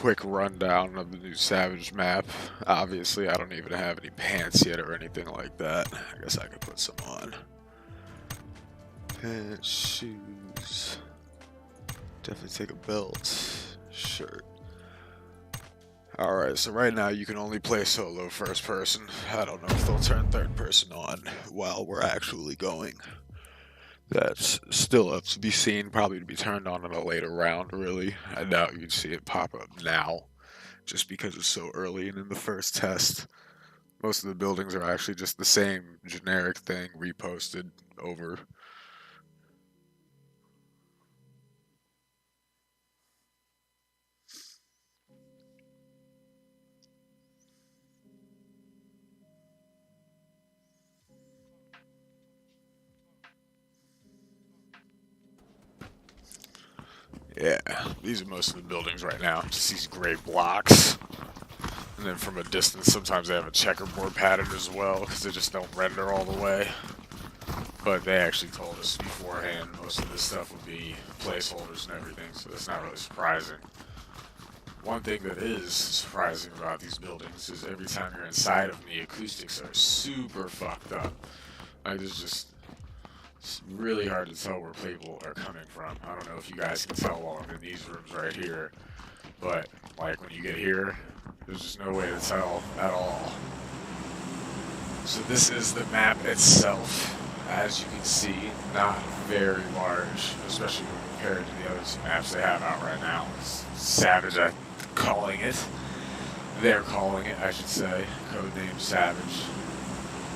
quick rundown of the new Savage map. Obviously, I don't even have any pants yet or anything like that. I guess I could put some on. Pants, shoes. Definitely take a belt. Shirt. Alright, so right now you can only play solo first person. I don't know if they'll turn third person on while we're actually going. That's still up to be seen, probably to be turned on in a later round, really. I doubt you'd see it pop up now, just because it's so early and in the first test. Most of the buildings are actually just the same generic thing reposted over. Yeah, these are most of the buildings right now. Just these gray blocks. And then from a distance, sometimes they have a checkerboard pattern as well, because they just don't render all the way. But they actually told us beforehand most of this stuff would be placeholders and everything, so that's not really surprising. One thing that is surprising about these buildings is every time you're inside of them, the acoustics are super fucked up. Like, it's really hard to tell where people are coming from. I don't know if you guys can tell while I'm in these rooms right here, but like when you get here, there's just no way to tell at all. So this is the map itself. As you can see, not very large, especially when compared to the other two maps they have out right now. It's Savage, I'm calling it. They're calling it, I should say. Codename Savage.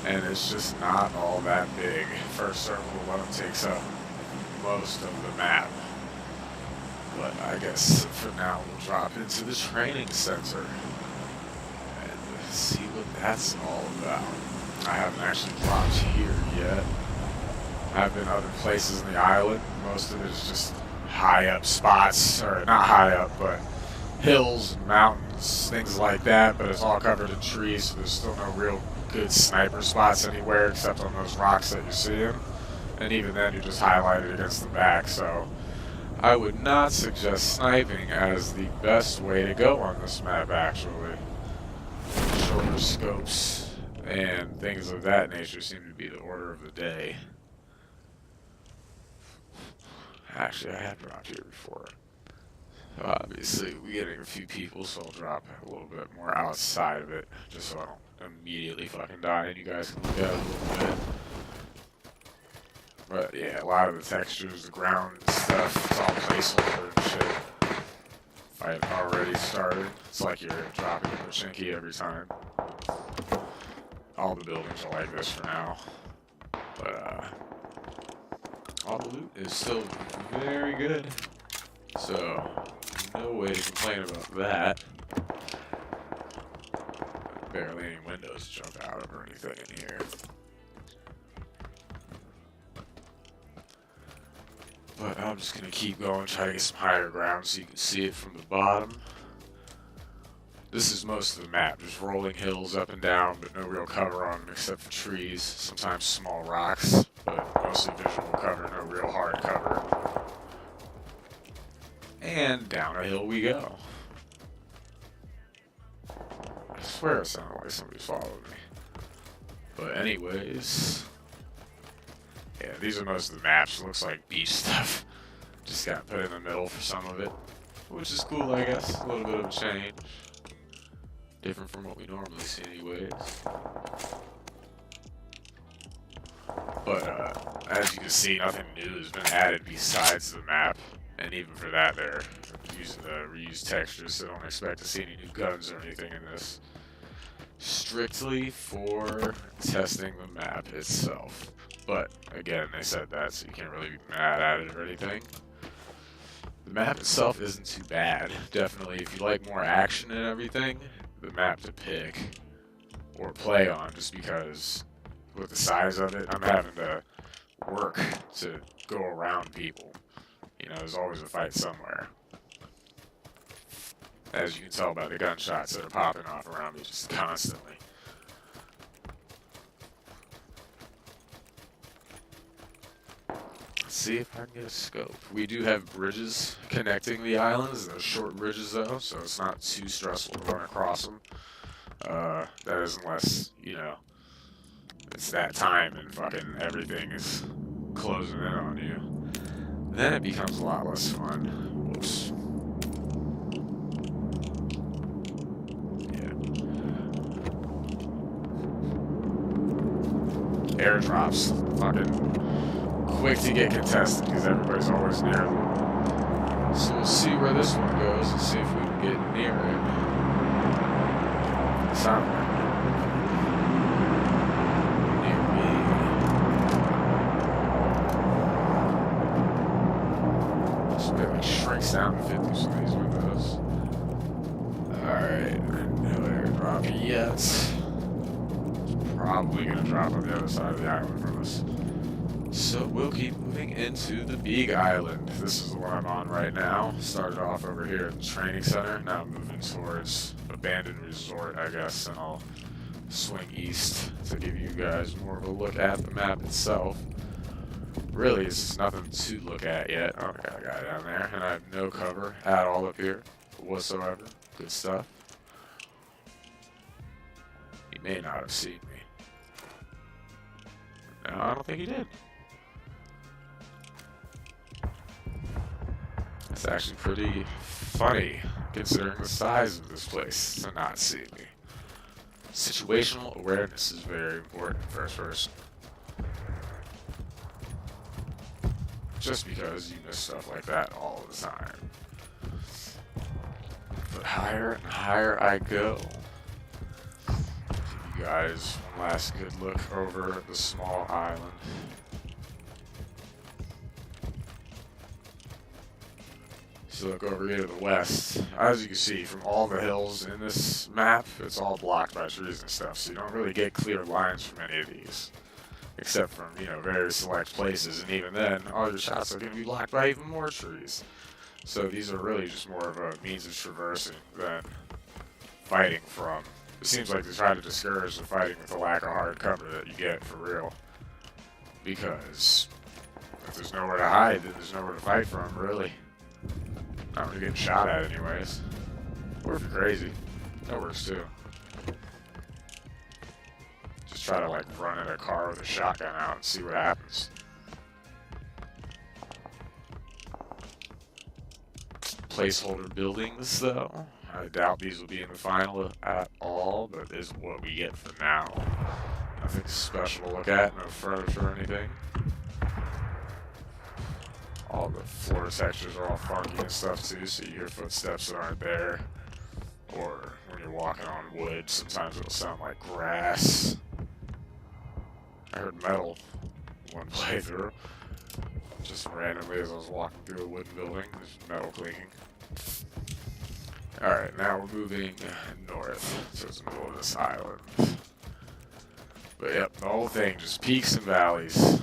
And it's just not all that big. First circle alone takes up most of the map. But I guess for now we'll drop into the training center and see what that's all about. I haven't actually dropped here yet. I've been other places in the island. Most of it is just high up spots, or not high up, but hills, mountains, things like that. But it's all covered in trees, so there's still no real good sniper spots anywhere except on those rocks that you're seeing. And even then, you're just highlighted against the back. So I would not suggest sniping as the best way to go on this map, actually. Shorter scopes and things of that nature seem to be the order of the day. Actually, I have dropped here before. Obviously, we're getting a few people, so I'll drop a little bit more outside of it, just so I don't immediately fucking die, and you guys can look at it a little bit. But yeah, a lot of the textures, the ground and stuff, it's all placeholder and shit. Fight already started. It's like you're dropping a Pachinki every time. All the buildings are like this for now. But all the loot is still very good. So, no way to complain about that. Barely any windows to jump out of or anything in here. But I'm just gonna keep going, try to get some higher ground so you can see it from the bottom. This is most of the map, just rolling hills up and down, but no real cover on them except for trees, sometimes small rocks, but mostly visual cover, no real hard cover. And down a hill we go. I swear it sounded like somebody's following me. But anyways, yeah, these are most of the maps. It looks like beach stuff. Just got put in the middle for some of it, which is cool, I guess. A little bit of a change. Different from what we normally see anyways. But as you can see, nothing new has been added besides the map. And even for that, they're using the reused textures, so don't expect to see any new guns or anything in this. Strictly for testing the map itself. But again, they said that, so you can't really be mad at it or anything. The map itself isn't too bad. Definitely, if you like more action and everything, the map to pick or play on, just because with the size of it, I'm having to work to go around people. You know, there's always a fight somewhere. As you can tell by the gunshots that are popping off around me just constantly. see if I can get a scope. We do have bridges connecting the islands. They're short bridges though, so it's not too stressful to run across them. That is unless, you know, it's that time and fucking everything is closing in on you. Then it becomes a lot less fun. Whoops. Yeah. Airdrops. Fucking quick to get contested because everybody's always near them. So we'll see where this one goes and see if we can get near it. Sound like shrinks down to 50 some of these windows. Alright, no airdrop yet. It's probably gonna drop on the other side of the island from us. So we'll keep moving into the big island. This is the one I'm on right now. Started off over here at the training center. Now I'm moving towards abandoned resort, I guess, and I'll swing east to give you guys more of a look at the map itself. Really, it's just nothing to look at yet. Oh, I got a guy down there, and I have no cover at all up here whatsoever. Good stuff. He may not have seen me. No, I don't think he did. It's actually pretty funny, considering the size of this place, to not see me. Situational awareness is very important in first person. Just because you miss stuff like that all the time. But higher and higher I go. Give you guys one last good look over the small island. So look over here to the west. As you can see, from all the hills in this map, it's all blocked by trees and stuff, so you don't really get clear lines from any of these. Except from, you know, very select places, and even then, all your shots are going to be blocked by even more trees. So these are really just more of a means of traversing than fighting from. It seems like they try to discourage the fighting with the lack of hard cover that you get, for real. Because if there's nowhere to hide, then there's nowhere to fight from, really. Not really getting shot at anyways. Or if you're crazy, that works too. Try to like run in a car with a shotgun out and see what happens. Placeholder buildings though. I doubt these will be in the final at all, but this is what we get for now. Nothing special to look at, no furniture or anything. All the floor textures are all funky and stuff too, so you hear footsteps that aren't there. Or when you're walking on wood, sometimes it'll sound like grass. I heard metal one playthrough. Just randomly as I was walking through a wooden building, there's metal clinking. Alright, now we're moving north towards the middle of this island. But yep, the whole thing, just peaks and valleys.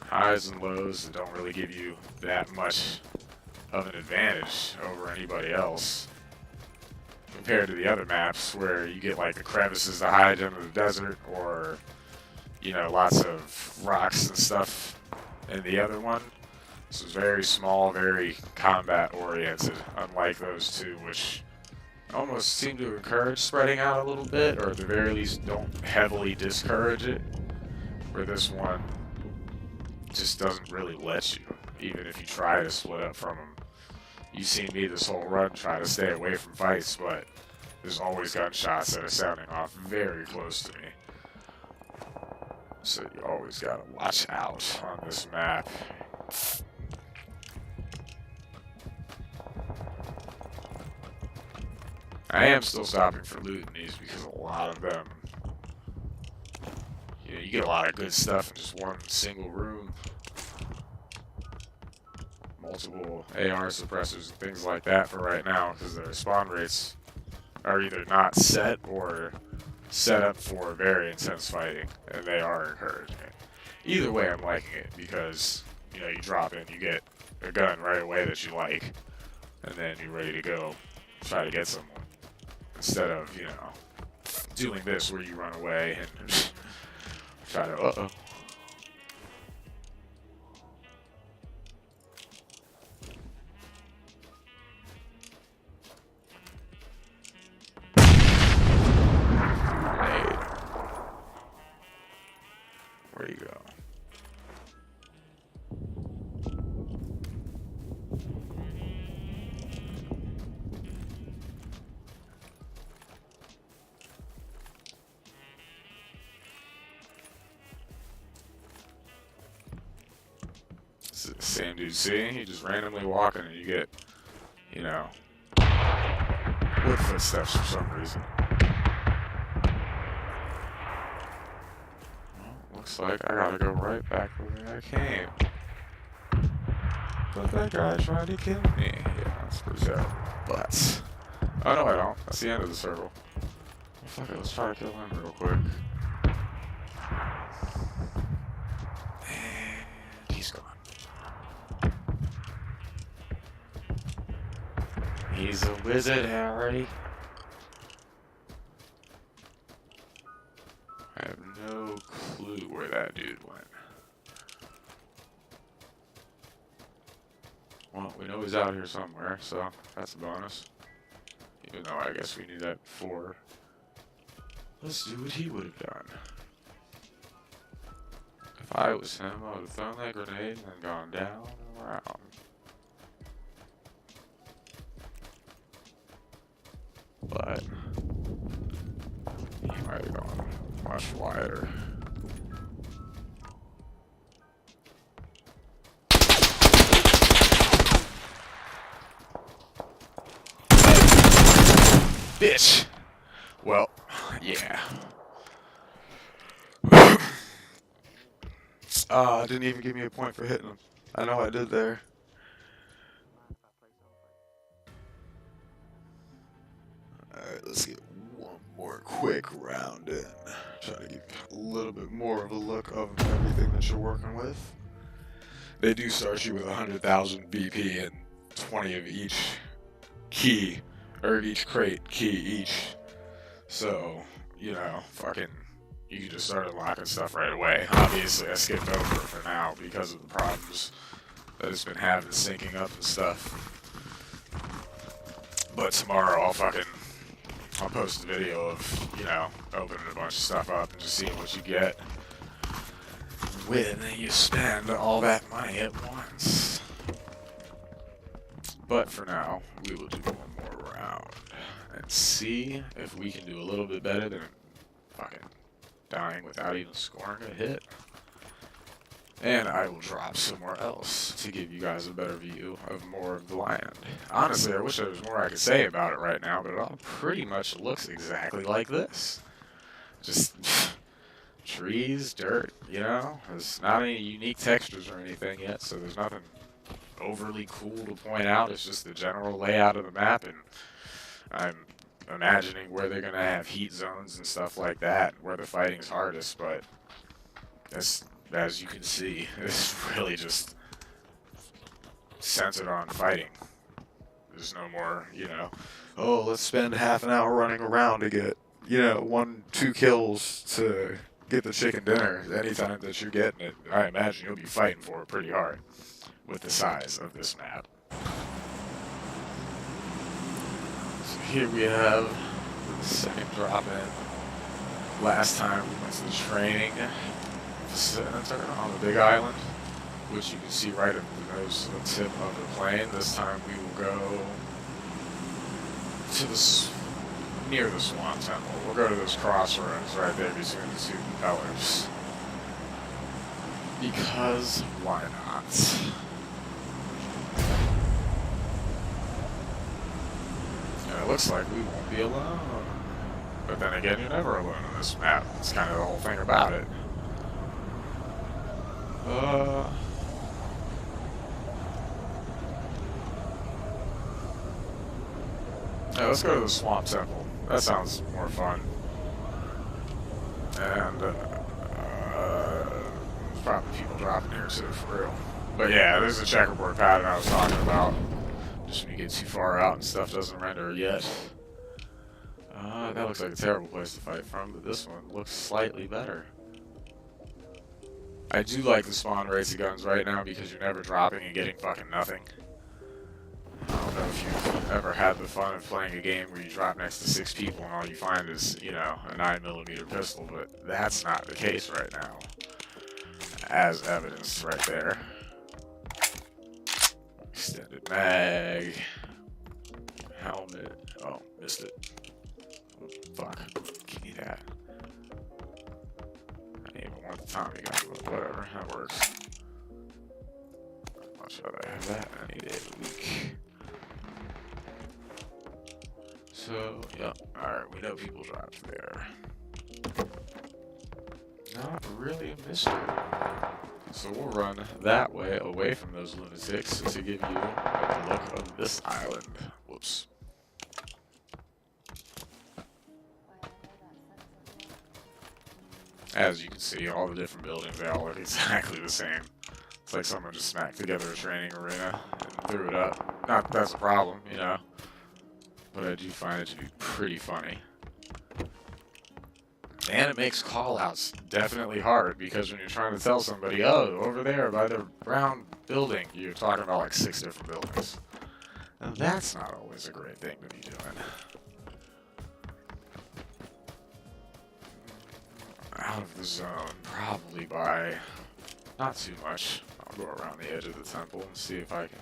Highs and lows that don't really give you that much of an advantage over anybody else. Compared to the other maps where you get like the crevices to hide into the desert, or you know, lots of rocks and stuff in the other one. This is very small, very combat oriented, unlike those two, which almost seem to encourage spreading out a little bit, or at the very least don't heavily discourage it, where this one just doesn't really let you, even if you try to split up from them. You've seen me this whole run try to stay away from fights, but there's always gunshots that are sounding off very close to me. So you always gotta watch out on this map. I am still stopping for looting these because a lot of them, you know, you get a lot of good stuff in just one single room. Multiple AR suppressors and things like that for right now, because their spawn rates are either not set or set up for very intense fighting, and they are encouraging it. Either way, I'm liking it because, you know, you drop in, you get a gun right away that you like, and then you're ready to go try to get someone. Instead of, you know, doing this where you run away and try to, Same dude, see? You just randomly walking and you get, you know, wood footsteps for some reason. Well, looks like I gotta go right back where I came. But that guy tried to kill me. Yeah, that's pretty sad. But, oh no I don't. That's the end of the circle. Well, fuck it, let's try to kill him real quick. And he's gone. He's a wizard, Harry. I have no clue where that dude went. Well, we know he's out here somewhere, so that's a bonus. Even though I guess we knew that before. Let's do what he would have done. If I was him, I would have thrown that grenade and then gone down and around. But he might have gone much wider. Bitch! Well, yeah. Didn't even give me a point for hitting him. I know I did there. Alright, let's get one more quick round in. Try to give you a little bit more of a look of everything that you're working with. They do start you with 100,000 BP and 20 of each key, or each crate key each. So, you know, fucking, you can just start unlocking stuff right away. Obviously, I skipped over it for now because of the problems that it's been having syncing up and stuff. But tomorrow I'll post a video of, you know, opening a bunch of stuff up and just seeing what you get when you spend all that money at once. But for now, we will do one more round and see if we can do a little bit better than fucking dying without even scoring a hit. And I will drop somewhere else to give you guys a better view of more of the land. Honestly, I wish there was more I could say about it right now, but it all pretty much looks exactly like this. Just trees, dirt, you know? There's not any unique textures or anything yet, so there's nothing overly cool to point out. It's just the general layout of the map, and I'm imagining where they're going to have heat zones and stuff like that, where the fighting's hardest, but as you can see, it's really just centered on fighting. There's no more, you know, oh, let's spend half an hour running around to get, you know, 1-2 kills to get the chicken dinner. Anytime that you're getting it, I imagine you'll be fighting for it pretty hard with the size of this map. So here we have the second drop in. Last time we went to the training center on the Big Island, which you can see right at the nose of the tip of the plane. This time we will go to near the Swan Temple. We'll go to those crossroads right there between the two pillars. Because why not? And it looks like we won't be alone. But then again, you're never alone on this map. That's kind of the whole thing about it. Yeah, let's go to the Swamp Temple. That sounds more fun. And, there's probably people dropping here too, for real. But yeah, there's a checkerboard pattern I was talking about. Just when you get too far out and stuff doesn't render yet. That looks like a terrible place to fight from, but this one looks slightly better. I do like the spawn rates of guns right now because you're never dropping and getting fucking nothing. I don't know if you've ever had the fun of playing a game where you drop next to 6 people and all you find is, you know, a 9mm pistol, but that's not the case right now. As evidenced right there. Extended mag. Helmet. Oh, missed it. Oh, fuck. Give me that. I didn't even want the Tommy gun, but whatever. That works. much rather have that any day of the week. So, yep. Alright, we know people drive there. Not really a mystery. So we'll run that way, away from those lunatics, to give you a look of this island. Whoops. As you can see, all the different buildings, they all look exactly the same. It's like someone just smacked together a training arena and threw it up. Not that that's a problem, you know. But I do find it to be pretty funny. And it makes call-outs definitely hard, because when you're trying to tell somebody, oh, over there by the brown building, you're talking about like 6 different buildings. And that's not always a great thing to be doing. Out of the zone, probably by not too much. I'll go around the edge of the temple and see if I can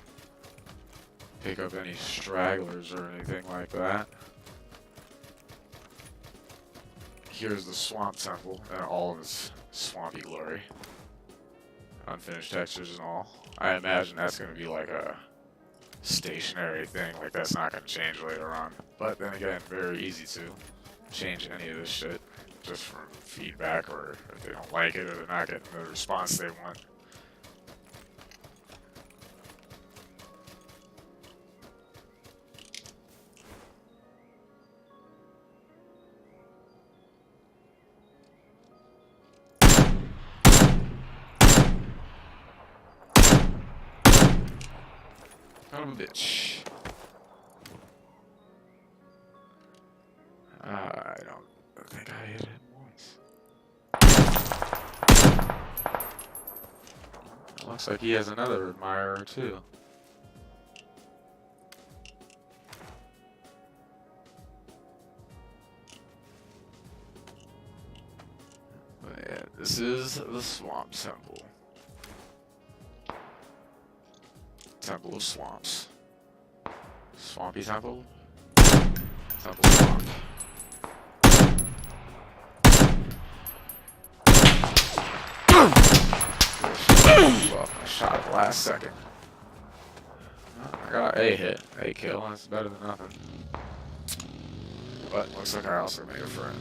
pick up any stragglers or anything like that. Here's the swamp temple and all of its swampy glory. Unfinished textures and all. I imagine that's going to be like a stationary thing, like that's not going to change later on. But then again, very easy to change any of this shit just from feedback, or if they don't like it or they're not getting the response they want. Son of a bitch. I don't think I hit him once. It looks like he has another admirer too. But yeah, this is the Swamp Temple. Temple of Swamps. Swampy Temple. Temple Swamp. Well, I shot at the last second. I got a hit. A kill. That's better than nothing. But looks like I also made a friend.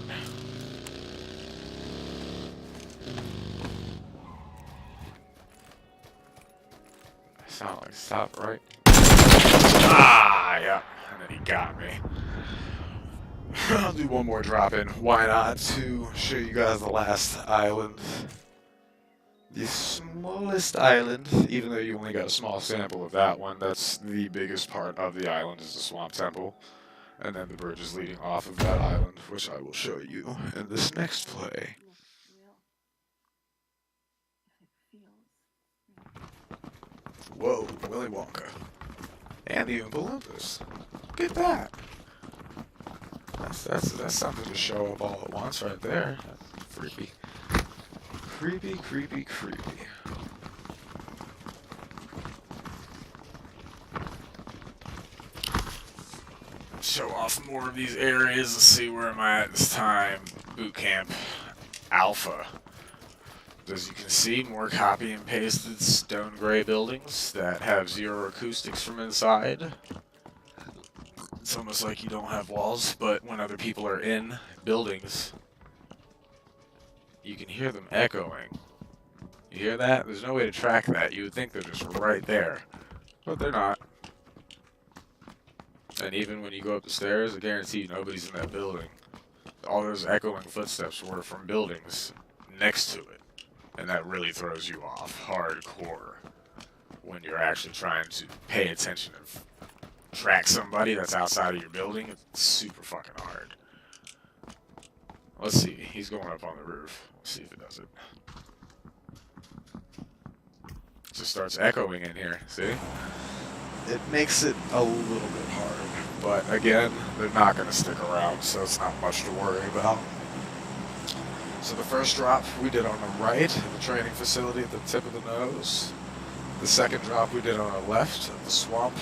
Sound like stop, right? Ah, yeah. And then he got me. I'll do one more drop in. Why not? To show you guys the last island. The smallest island, even though you only got a small sample of that one. That's the biggest part of the island, is the Swamp Temple. And then the bridge is leading off of that island, which I will show you in this next play. Whoa, Willy Wonka. And the Oompa Loompas. Look at that. That's something to show up all at once right there. That's freaky. Creepy, creepy, creepy. Show off more of these areas. Let's see, where am I at this time? Boot Camp Alpha. As you can see, more copy and pasted stone gray buildings that have zero acoustics from inside. It's almost like you don't have walls, but when other people are in buildings, you can hear them echoing. You hear that? There's no way to track that. You would think they're just right there, but they're not. And even when you go up the stairs, I guarantee you nobody's in that building. All those echoing footsteps were from buildings next to it. And that really throws you off hardcore when you're actually trying to pay attention and track somebody that's outside of your building. It's super fucking hard. Let's see. He's going up on the roof. Let's see if it does it. It just starts echoing in here. See? It makes it a little bit hard. But again, they're not going to stick around, so it's not much to worry about. So the first drop we did on the right, the training facility at the tip of the nose. The second drop we did on the left, at the swamp.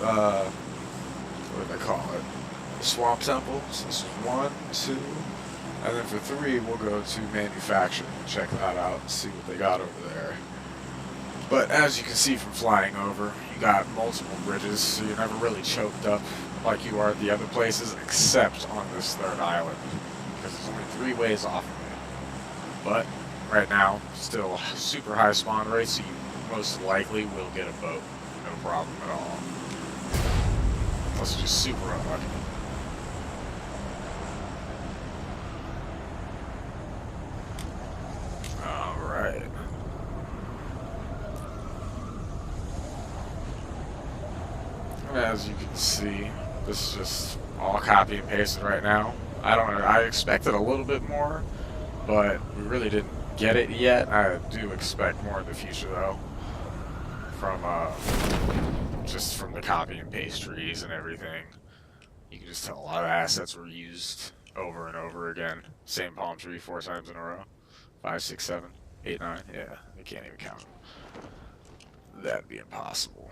What do they call it? The Swamp Temple. So this is 1, 2, and then for 3 we'll go to manufacturing. Check that out and see what they got over there. But as you can see from flying over, you got multiple bridges, so you're never really choked up like you are at the other places, except on this third island, because there's only 3 ways off of it. But right now, still super high spawn rate, so you most likely will get a boat. No problem at all. Unless you're just super unlucky. Alright. As you can see, this is just all copy and pasted right now. I don't know, I expected a little bit more, but we really didn't get it yet. I do expect more in the future though. From just from the copy and paste trees and everything. You can just tell a lot of assets were used over and over again. Same palm tree 4 times in a row. 5, 6, 7, 8, 9. Yeah, I can't even count them. That'd be impossible.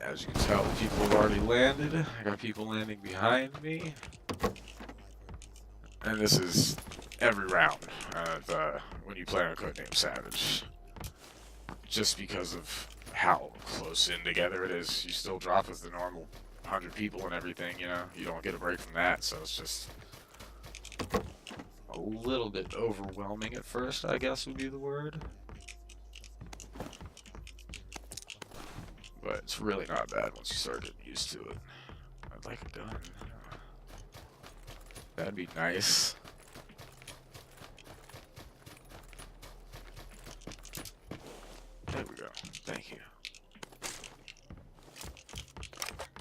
As you can tell, the people have already landed. I got people landing behind me. And this is every round when you play on Codename Savage. Just because of how close in together it is. You still drop with the normal 100 people and everything, you know? You don't get a break from that, so it's just a little bit overwhelming at first, I guess would be the word. But it's really not bad once you start getting used to it. I'd like a gun. That'd be nice. There we go. Thank you.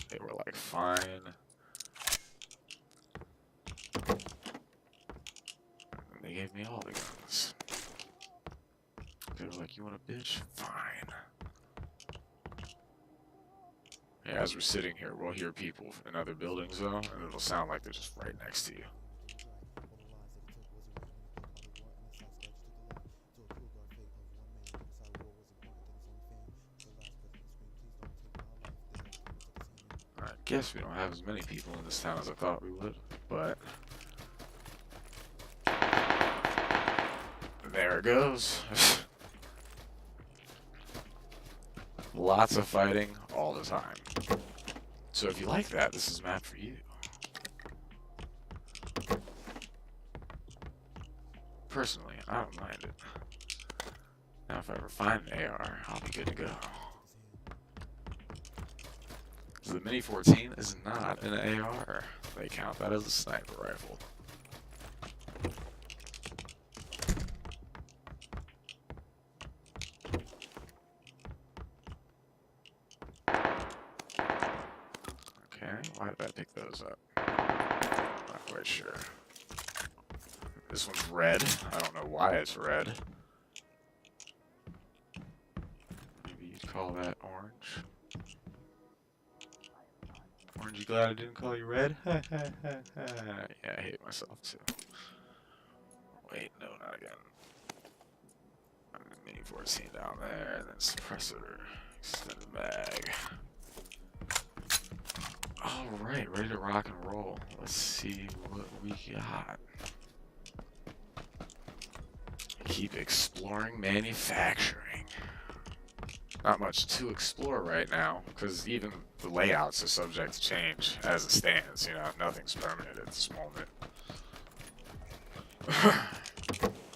They were like, fine. And they gave me all the guns. They were like, you want a bitch? Fine. Yeah, as we're sitting here, we'll hear people in other buildings though, and it'll sound like they're just right next to you. I guess we don't have as many people in this town as I thought we would, but there it goes. Lots of fighting all the time. So if you like that, this is map for you. Personally, I don't mind it. Now if I ever find an AR, I'll be good to go. So the Mini 14 is not an AR. They count that as a sniper rifle. Why did I pick those up? Not quite sure. This one's red. I don't know why it's red. Maybe you'd call that orange. Orange, you glad I didn't call you red? Yeah, I hate myself too. Wait, no, not again. Mini 14 down there, and then suppressor. Extended mag. Alright, ready to rock and roll. Let's see what we got. Keep exploring manufacturing. Not much to explore right now, because even the layouts are subject to change as it stands. You know, nothing's permanent at this moment.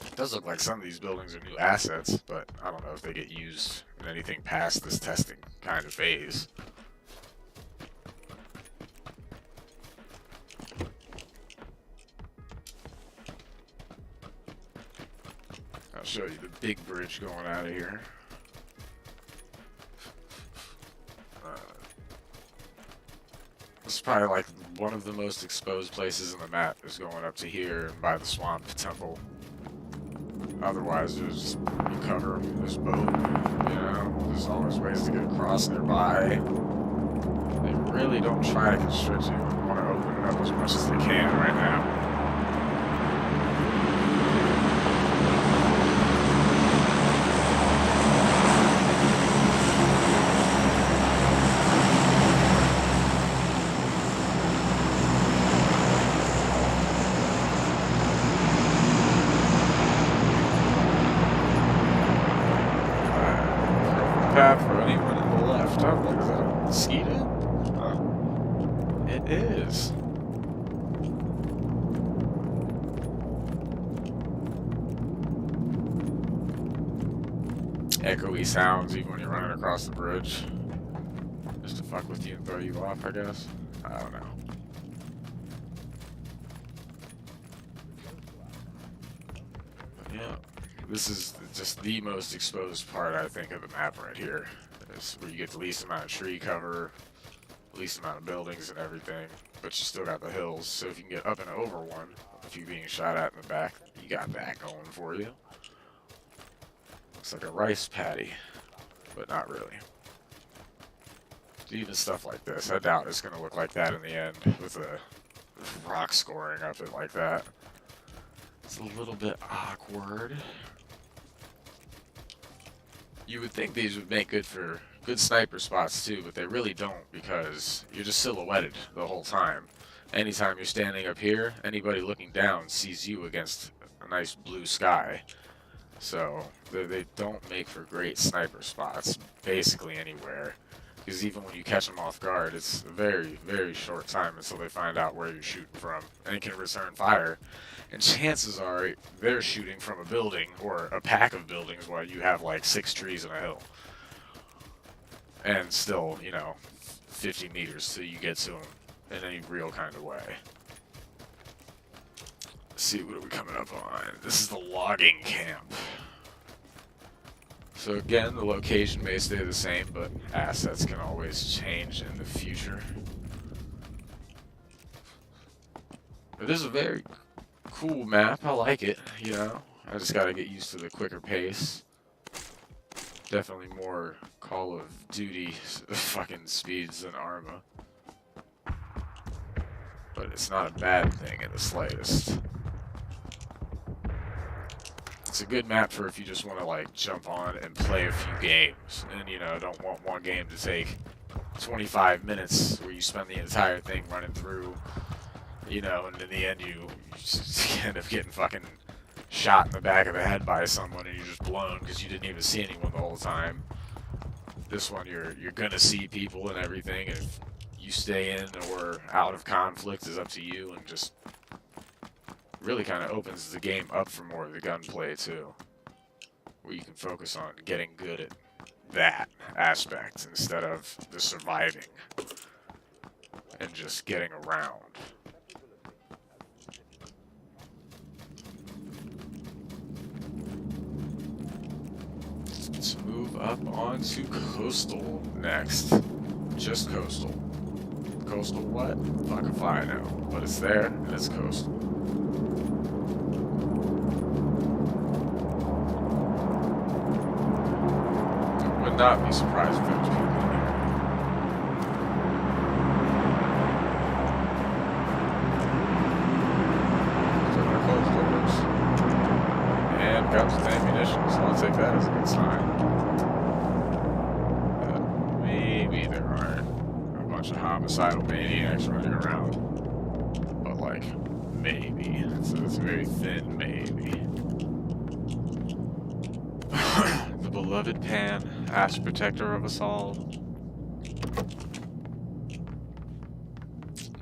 It does look like some of these buildings are new assets, but I don't know if they get used in anything past this testing kind of phase. I'll show you the big bridge going out of here. This is probably like one of the most exposed places in the map is going up to here and by the swamp temple. Otherwise, there's you cover this boat. You know, there's always ways to get across nearby. They really don't try to constrict you. They want to open it up as much as they can right now. It is. Echoey sounds even when you're running across the bridge. Just to fuck with you and throw you off, I guess. I don't know. But yeah, this is just the most exposed part, I think, of the map right here. Is where you get the least amount of tree cover, least amount of buildings and everything, but you still got the hills. So if you can get up and over one, if you're being shot at in the back, you got that going for you. Looks like a rice paddy, but not really. Even stuff like this, I doubt it's going to look like that in the end with a rock scoring up it like that. It's a little bit awkward. You would think these would make good for good sniper spots too, but they really don't because you're just silhouetted the whole time. Anytime you're standing up here, anybody looking down sees you against a nice blue sky. So they don't make for great sniper spots basically anywhere. Because even when you catch them off guard, it's a very, very short time until they find out where you're shooting from and can return fire. And chances are they're shooting from a building or a pack of buildings while you have like 6 trees and a hill. And still, you know, 50 meters till you get to them in any real kind of way. Let's see, what are we coming up on? This is the logging camp. So again, the location may stay the same, but assets can always change in the future. But this is a very cool map. I like it, you know. I just gotta get used to the quicker pace. Definitely more Call of Duty fucking speeds than Arma. But it's not a bad thing in the slightest. It's a good map for if you just want to like jump on and play a few games and, you know, don't want one game to take 25 minutes where you spend the entire thing running through, you know, and in the end you just end up getting fucking shot in the back of the head by someone and you're just blown because you didn't even see anyone the whole time. This one you're gonna see people and everything, and if you stay in or out of conflict is up to you, and just really kind of opens the game up for more of the gunplay too, where you can focus on getting good at that aspect instead of the surviving and just getting around. Let's move up onto Coastal next. Just Coastal. Coastal what? Fuck if I know. But it's there, and it's Coastal. I would not be surprised if there was people in here. So I'm gonna close doors. And comes with ammunition, so I'll take that as a good sign. Maybe there aren't a bunch of homicidal maniacs running around. But, like, maybe. It's a very thin maybe. The beloved Pan, ass protector of us all.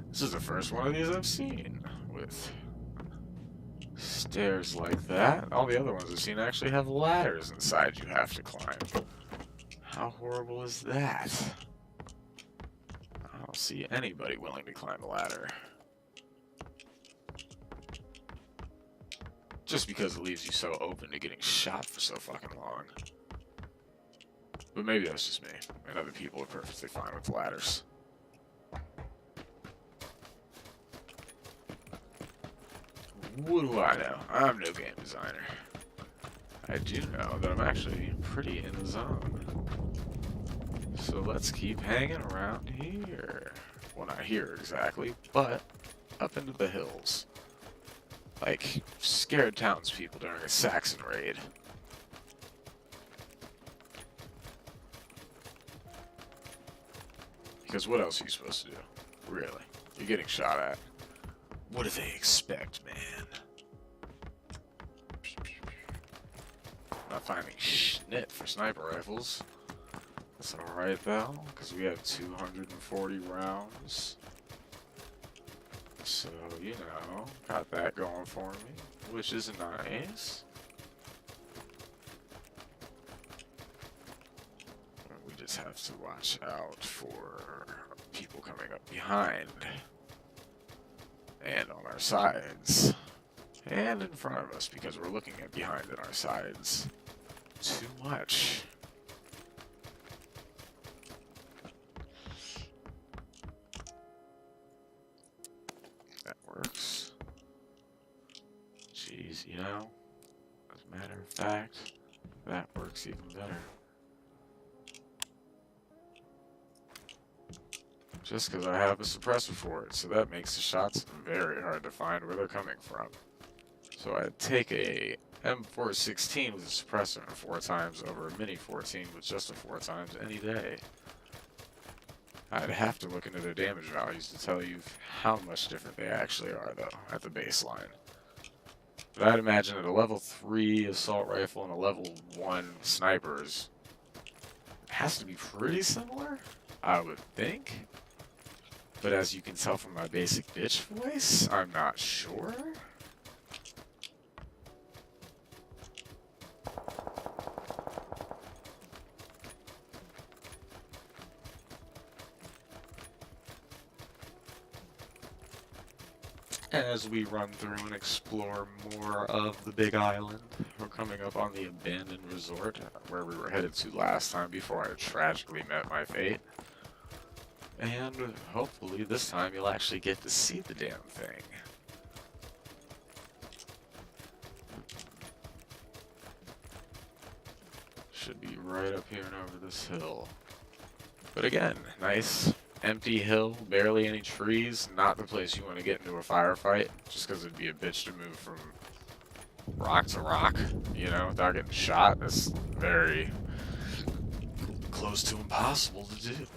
This is the first one of these I've seen with stairs like that. All the other ones I've seen actually have ladders inside you have to climb. How horrible is that? I don't see anybody willing to climb a ladder. Just because it leaves you so open to getting shot for so fucking long. But maybe that's just me, and other people are perfectly fine with ladders. What do I know? I'm no game designer. I do know that I'm actually pretty in the zone. So let's keep hanging around here. Well, not here exactly, but up into the hills. Like scared townspeople during a Saxon raid. Because what else are you supposed to do? Really? You're getting shot at. What do they expect, man? Not finding schnit for sniper rifles. That's alright though, because we have 240 rounds. So, you know, got that going for me, which is nice. We just have to watch out for people coming up behind and on our sides and in front of us, because we're looking at behind and our sides too much. That works. Jeez, you know, as a matter of fact, that works even better. Just because I have a suppressor for it, so that makes the shots very hard to find where they're coming from. So I'd take a M416 with a suppressor 4 times over a Mini 14 with just a 4 times any day. I'd have to look into their damage values to tell you how much different they actually are, though, at the baseline. But I'd imagine that a level 3 assault rifle and a level 1 snipers has to be pretty similar, I would think. But as you can tell from my basic bitch voice, I'm not sure. As we run through and explore more of the Big Island, we're coming up on the abandoned resort where we were headed to last time before I tragically met my fate. And hopefully this time you'll actually get to see the damn thing. Should be right up here and over this hill. But again, nice empty hill, barely any trees, not the place you want to get into a firefight, just because it'd be a bitch to move from rock to rock, you know, without getting shot. That's very close to impossible to do.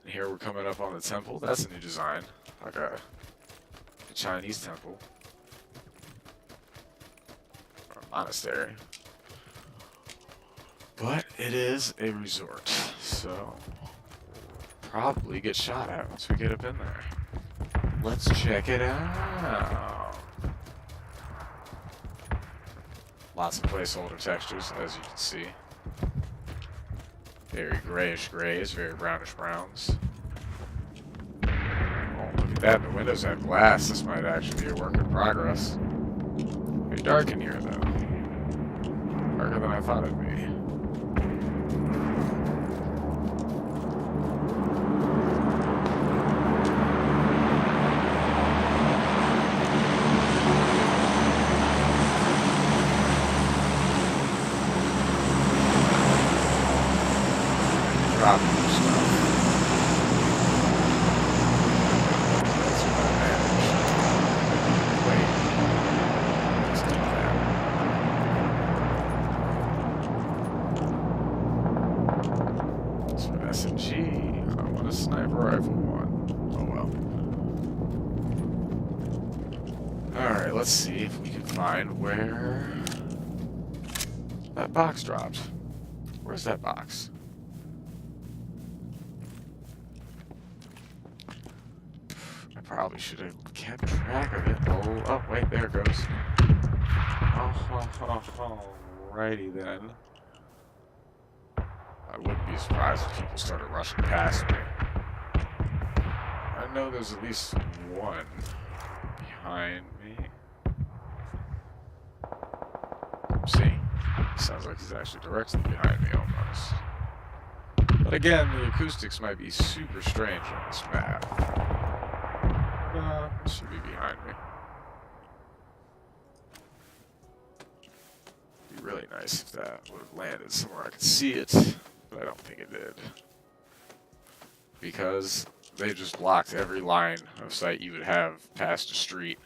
And here we're coming up on the temple. That's a new design, like a Chinese temple. Or a monastery. But it is a resort, so probably get shot at once we get up in there. Let's check it out. Lots of placeholder textures, as you can see. Very grayish grays, very brownish browns. Oh, look at that, the windows have glass. This might actually be a work in progress. Very dark in here, though. Darker than I thought it'd be. SMG. I want a sniper rifle one. Oh well. Alright, let's see if we can find where that box dropped. Where's that box? I probably should have kept track of it. Oh, wait, there it goes. Alrighty then. I wouldn't be surprised if people started rushing past me. I know there's at least one behind me. See? Sounds like he's actually directly behind me almost. But again, the acoustics might be super strange on this map. It should be behind me. It'd be really nice if that would have landed somewhere I could see it. But I don't think it did. Because they just blocked every line of sight you would have past a street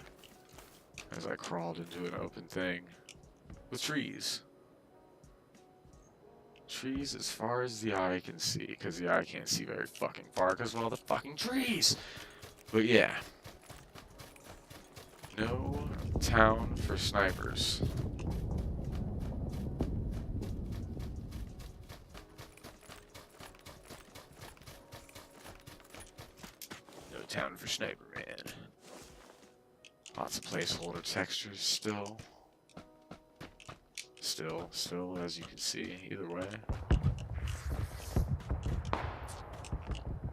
as I crawled into an open thing with trees. Trees as far as the eye can see, because the eye can't see very fucking far because of all the fucking trees. But yeah. No town for snipers. Town for Sniper Man. Lots of placeholder textures still. Still, as you can see, either way.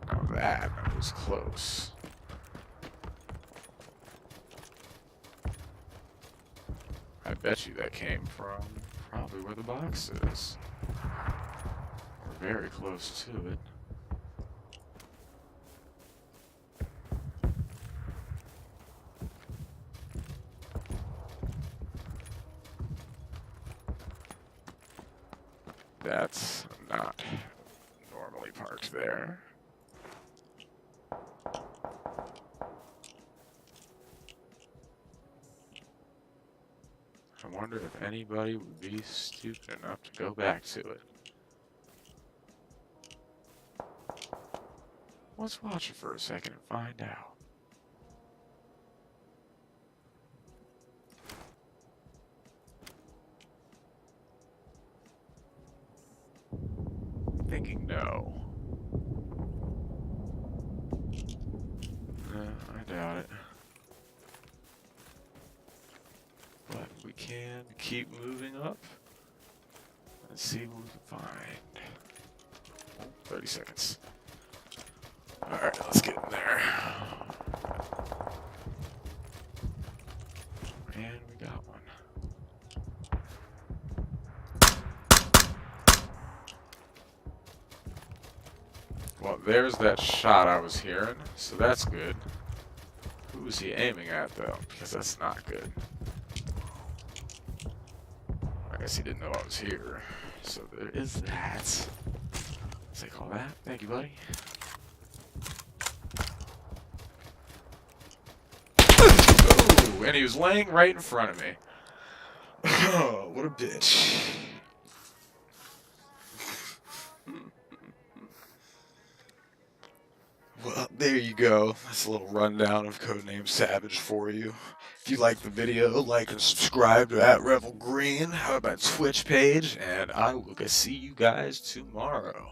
Now that was close. I bet you that came from probably where the box is. We're very close to it. That's not normally parked there. I wonder if anybody would be stupid enough to go back to it. Let's watch it for a second and find out. Thinking no. I doubt it. But we can keep moving up and see what we can find. 30 seconds. Alright, let's get in there. And we got one. Well, there's that shot I was hearing, so that's good. Who was he aiming at, though? Because that's not good. I guess he didn't know I was here. So there is that. Take all that. Thank you, buddy. Ooh, and he was laying right in front of me. Oh, what a bitch. Well, there you go. That's a little rundown of Codename Savage for you. If you like the video, like and subscribe to @Revel Green. How about Twitch page? And I will see you guys tomorrow.